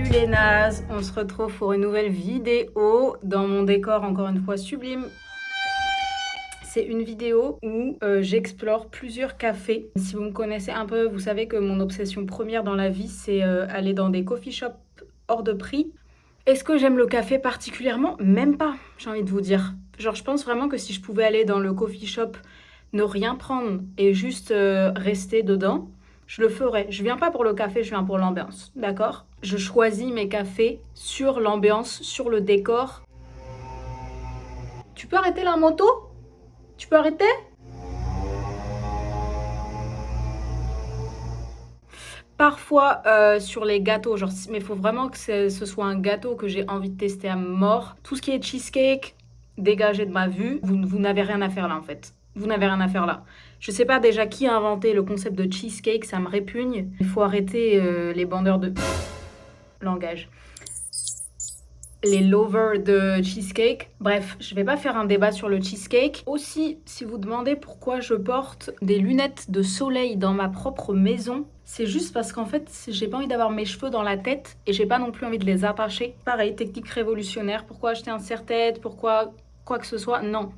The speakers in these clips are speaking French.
Salut les nazes, on se retrouve pour une nouvelle vidéo dans mon décor encore une fois sublime. C'est une vidéo où j'explore plusieurs cafés. Si vous me connaissez un peu, vous savez que mon obsession première dans la vie, c'est aller dans des coffee shops hors de prix. Est-ce que j'aime le café particulièrement? Même pas, j'ai envie de vous dire. Genre, je pense vraiment que si je pouvais aller dans le coffee shop, ne rien prendre et juste rester dedans, je le ferais. Je viens pas pour le café, je viens pour l'ambiance, d'accord? Je choisis mes cafés sur l'ambiance, sur le décor. Tu peux arrêter la moto? Tu peux arrêter? Parfois sur les gâteaux, genre, mais il faut vraiment que ce soit un gâteau que j'ai envie de tester à mort. Tout ce qui est cheesecake, dégagez de ma vue. Vous n'avez rien à faire là en fait. Vous n'avez rien à faire là. Je sais pas déjà qui a inventé le concept de cheesecake, ça me répugne. Il faut arrêter les bandeurs de langage. Les lovers de cheesecake. Bref, je vais pas faire un débat sur le cheesecake. Aussi, si vous demandez pourquoi je porte des lunettes de soleil dans ma propre maison, c'est juste parce qu'en fait, j'ai pas envie d'avoir mes cheveux dans la tête et j'ai pas non plus envie de les attacher. Pareil, technique révolutionnaire. Pourquoi acheter un serre-tête? Pourquoi quoi que ce soit? Non.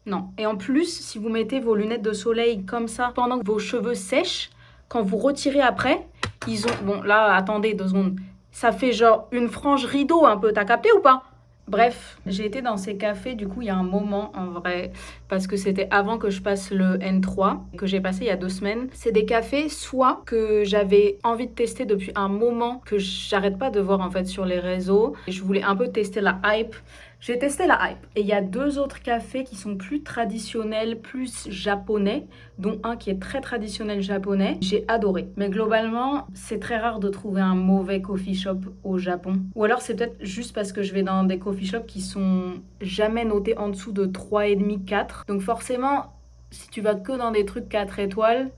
Non. Et en plus, si vous mettez vos lunettes de soleil comme ça pendant que vos cheveux sèchent, quand vous retirez après, ils ont... Bon, là, attendez 2 secondes. Ça fait genre une frange rideau un peu, t'as capté ou pas? Bref, j'ai été dans ces cafés du coup il y a un moment en vrai, parce que c'était avant que je passe le N3, que j'ai passé il y a 2 semaines. C'est des cafés soit que j'avais envie de tester depuis un moment, que j'arrête pas de voir en fait sur les réseaux. Et je voulais un peu tester la hype. J'ai testé la hype. Et il y a 2 autres cafés qui sont plus traditionnels, plus japonais, dont un qui est très traditionnel japonais. J'ai adoré. Mais globalement, c'est très rare de trouver un mauvais coffee shop au Japon. Ou alors c'est peut-être juste parce que je vais dans des coffee shops qui sont jamais notés en dessous de 3,5, 4. Donc forcément, si tu vas que dans des trucs 4 étoiles,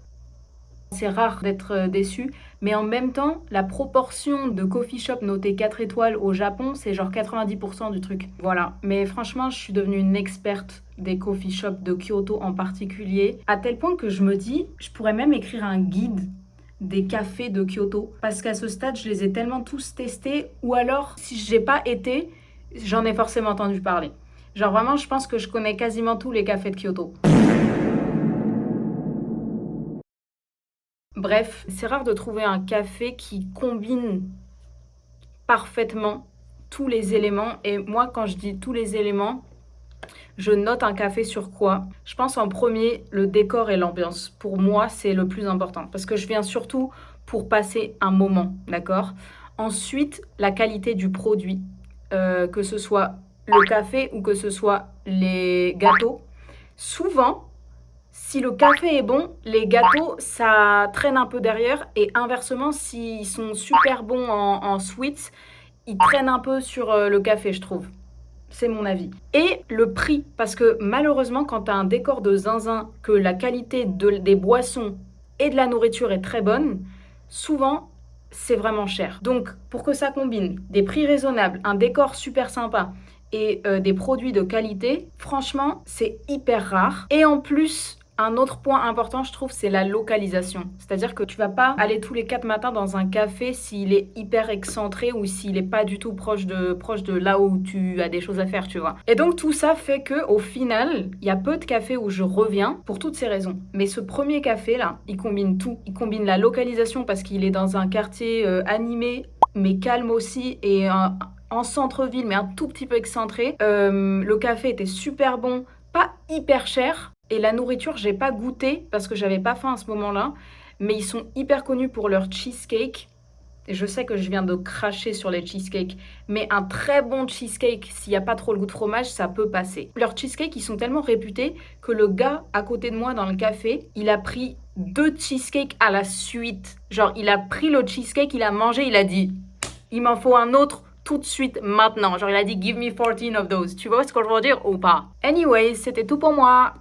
c'est rare d'être déçu, mais en même temps, la proportion de coffee shop notés 4 étoiles au Japon, c'est genre 90% du truc. Voilà. Mais franchement, je suis devenue une experte des coffee shops de Kyoto en particulier, à tel point que je me dis, je pourrais même écrire un guide des cafés de Kyoto, parce qu'à ce stade, je les ai tellement tous testés, ou alors, si j'ai pas été, j'en ai forcément entendu parler. Genre vraiment, je pense que je connais quasiment tous les cafés de Kyoto. Bref, c'est rare de trouver un café qui combine parfaitement tous les éléments. Et moi, quand je dis tous les éléments, je note un café sur quoi? Je pense en premier, le décor et l'ambiance. Pour moi, c'est le plus important. Parce que je viens surtout pour passer un moment, d'accord? Ensuite, la qualité du produit. Que ce soit le café ou que ce soit les gâteaux. Souvent, si le café est bon, les gâteaux, ça traîne un peu derrière. Et inversement, s'ils sont super bons en sweets, ils traînent un peu sur le café, je trouve. C'est mon avis. Et le prix, parce que malheureusement, quand tu as un décor de zinzin, que la qualité des boissons et de la nourriture est très bonne, souvent, c'est vraiment cher. Donc, pour que ça combine des prix raisonnables, un décor super sympa et des produits de qualité, franchement, c'est hyper rare. Et en plus, un autre point important, je trouve, c'est la localisation. C'est-à-dire que tu vas pas aller tous les 4 matins dans un café s'il est hyper excentré ou s'il est pas du tout proche de là où tu as des choses à faire, tu vois. Et donc tout ça fait que au final, il y a peu de cafés où je reviens pour toutes ces raisons. Mais ce premier café là, il combine tout. Il combine la localisation parce qu'il est dans un quartier animé mais calme aussi et en centre-ville mais un tout petit peu excentré. Le café était super bon, pas hyper cher. Et la nourriture, j'ai pas goûté parce que j'avais pas faim à ce moment-là. Mais ils sont hyper connus pour leur cheesecake. Et je sais que je viens de cracher sur les cheesecakes. Mais un très bon cheesecake, s'il n'y a pas trop le goût de fromage, ça peut passer. Leurs cheesecakes, ils sont tellement réputés que le gars à côté de moi dans le café, il a pris 2 cheesecakes à la suite. Genre, il a pris le cheesecake, il a mangé, il a dit « Il m'en faut un autre ». Tout de suite, maintenant. Genre, il a dit « Give me 14 of those ». Tu vois ce que je veux dire ou pas? Anyways, c'était tout pour moi.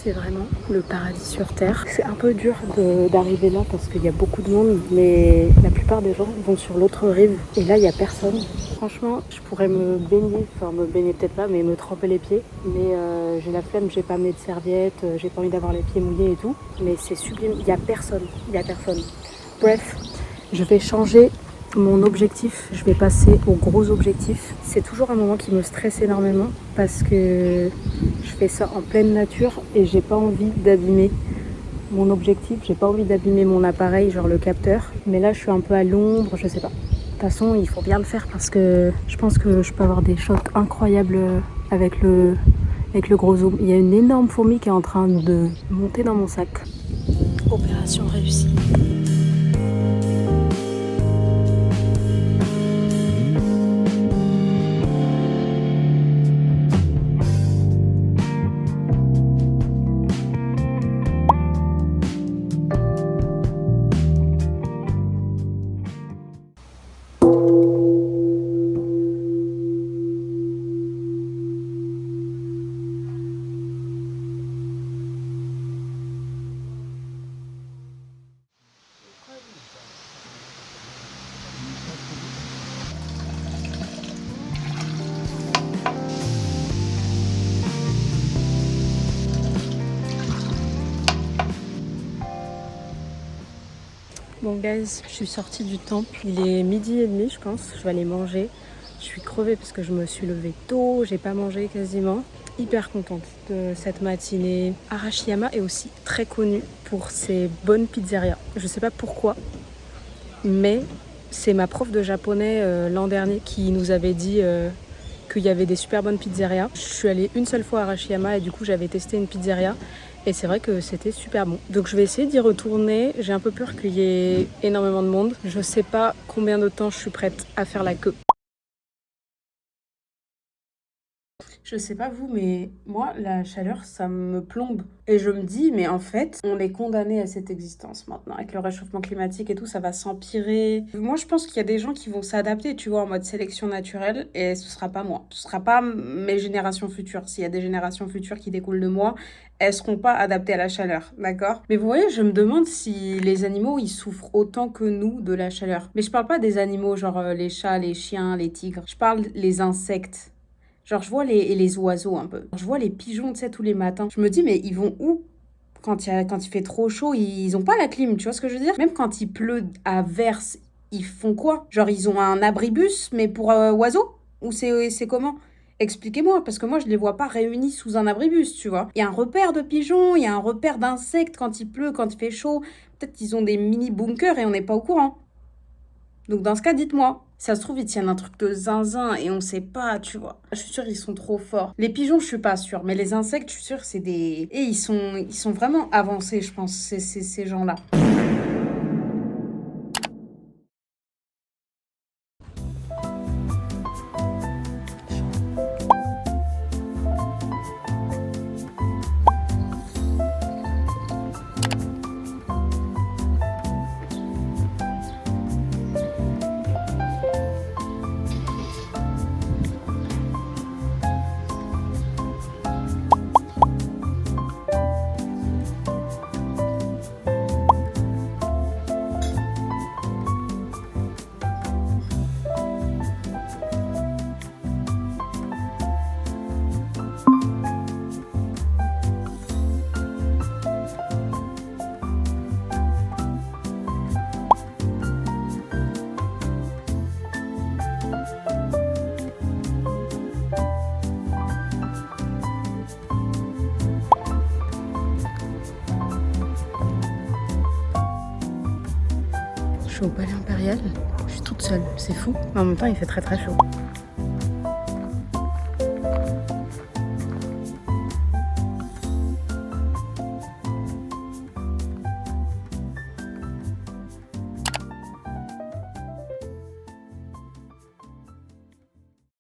c'est vraiment le paradis sur terre. C'est un peu dur d'arriver là parce qu'il y a beaucoup de monde, mais la plupart des gens vont sur l'autre rive et là il n'y a personne. Franchement, je pourrais me baigner peut-être pas, mais me tremper les pieds. Mais j'ai la flemme, j'ai pas amené de serviette, j'ai pas envie d'avoir les pieds mouillés et tout. Mais c'est sublime, il y a personne. Bref, je vais changer mon objectif, je vais passer au gros objectif. C'est toujours un moment qui me stresse énormément parce que je fais ça en pleine nature et j'ai pas envie d'abîmer mon objectif, j'ai pas envie d'abîmer mon appareil, genre le capteur. Mais là, je suis un peu à l'ombre, je sais pas. De toute façon, il faut bien le faire parce que je pense que je peux avoir des shots incroyables avec le gros zoom. Il y a une énorme fourmi qui est en train de monter dans mon sac. Opération réussie. Bon guys, je suis sortie du temple, il est 12h30 je pense, je vais aller manger. Je suis crevée parce que je me suis levée tôt, j'ai pas mangé quasiment. Hyper contente de cette matinée. Arashiyama est aussi très connu pour ses bonnes pizzerias. Je sais pas pourquoi, mais c'est ma prof de japonais l'an dernier qui nous avait dit qu'il y avait des super bonnes pizzerias. Je suis allée une seule fois à Arashiyama et du coup j'avais testé une pizzeria. Et c'est vrai que c'était super bon. Donc je vais essayer d'y retourner. J'ai un peu peur qu'il y ait énormément de monde. Je sais pas combien de temps je suis prête à faire la queue. Je sais pas vous, mais moi, la chaleur, ça me plombe. Et je me dis, mais en fait, on est condamné à cette existence maintenant. Avec le réchauffement climatique et tout, ça va s'empirer. Moi, je pense qu'il y a des gens qui vont s'adapter, tu vois, en mode sélection naturelle. Et ce sera pas moi. Ce sera pas mes générations futures. S'il y a des générations futures qui découlent de moi, elles seront pas adaptées à la chaleur, d'accord? Mais vous voyez, je me demande si les animaux, ils souffrent autant que nous de la chaleur. Mais je parle pas des animaux, genre les chats, les chiens, les tigres. Je parle les insectes. Genre, je vois les oiseaux un peu. Je vois les pigeons, tu sais, tous les matins. Je me dis, mais ils vont où quand il fait trop chaud? Ils ont pas la clim, tu vois ce que je veux dire? Même quand il pleut à verse, ils font quoi? Genre, ils ont un abribus, mais pour oiseaux? Ou c'est comment? Expliquez-moi, parce que moi, je les vois pas réunis sous un abribus, tu vois. Il y a un repère de pigeons, il y a un repère d'insectes quand il pleut, quand il fait chaud. Peut-être qu'ils ont des mini bunkers et on n'est pas au courant. Donc dans ce cas, dites-moi. Ça se trouve, ils tiennent un truc de zinzin et on sait pas, tu vois. Je suis sûre, ils sont trop forts. Les pigeons, je suis pas sûre. Mais les insectes, je suis sûre, c'est des... Et ils sont vraiment avancés, je pense, ces gens-là. Je suis au Palais Impérial, je suis toute seule, c'est fou. Mais en même temps, il fait très très chaud.